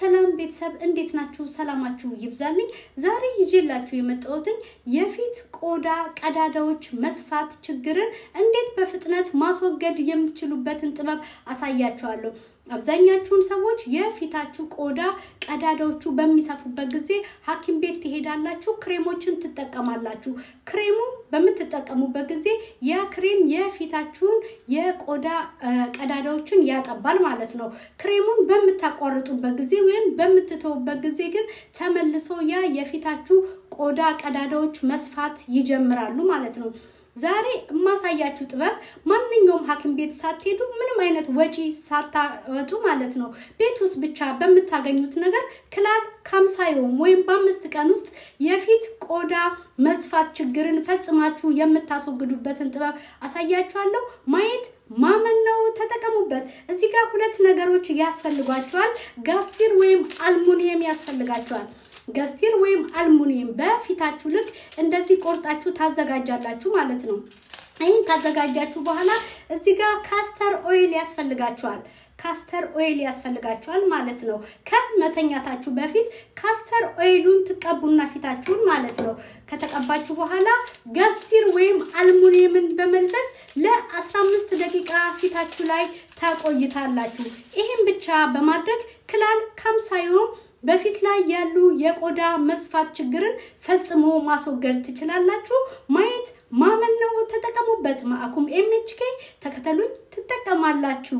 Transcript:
ሰላም ቤተሰብ እንዴት ናችሁ? ሰላማችሁ ይብዛልኝ። ዛሬ ይዤላችሁ የመጣሁት የፊት ቆዳ ቀዳዳዎች መስፋት ችግርን እንዴት በፍጥነት ማስወገድ የምትችሉበትን ጥበብ አሳያችኋለሁ። አብዛኛችሁን ሰዎች የፊታችሁ ቆዳ ቀዳዳዎቹ በሚሰፉበት ጊዜ ሐኪም ቤት ትሄዳላችሁ፣ ክሬሞችን ትጠቀማላችሁ። ክሬሙ በመትጠቀሙበት ጊዜ ያ ክሬም የፊታችሁን የቆዳ ቀዳዳዎችን ያጠባል ማለት ነው። ክሬሙን በመታቋርጡበት ጊዜ ወይም በመትተውበት ጊዜ ግን ተመልሶ ያ የፊታችሁ ቆዳ ቀዳዳዎች መስፋት ይጀምራሉ ማለት ነው። ዛሬ ማሳያችሁ ጥበብ ማንኛውም ሐኪም ቤት ሳትሄዱ ምንም አይነት ወጪ ሳታወጡ ማለት ነው ቤት ውስጥ ብቻ በመታገኙት ነገር ክላል 50 ዮም ወይም በ5 ቀን ውስጥ የፊት ቆዳ መስፋት ችግርን ፈጽማችሁ የምታስወግዱበትን ጥበብ አሳያችኋለሁ። ማየት ማመን ነው። ተጠቀሙበት። እዚህ ጋር ሁለት ነገሮች ያስፈልጓችኋል። ጋስቲር ወይም አልሙኒየም ያስፈልጋችኋል። ጋስቲር ወይም አልሙኒየም በፊታችሁ ልክ እንደዚህ ቆርጣችሁ ታዘጋጃላችሁ ማለት ነው። አይን ካዘጋጃችሁ በኋላ እዚህ ጋር ካስተር ኦይል ያስፈልጋችኋል። ካስተር ኦይል ያስፈልጋችኋል ማለት ነው። ከመተኛታችሁ በፊት ካስተር ኦይሉን ትቀቡና ፊታችሁን ማለት ነው። ከተቀባችሁ በኋላ ጋስቲር ወይም አልሙኒየምን በመልበስ ለ15 ደቂቃ ፊታችሁ ላይ ታቆይታላችሁ። ይሄን ብቻ በማድረግ ክላል 50 ዮም በፊት ላይ ያሉ የቆዳ መስፋት ችግርን ፈጽሞ ማስወገድ ትችላላችሁ። ማየት ማመን ነው። ተጠቀሙበት። ማአኩም ኤምኤችኬ ተከተሉኝ፣ ትጠቀማላችሁ።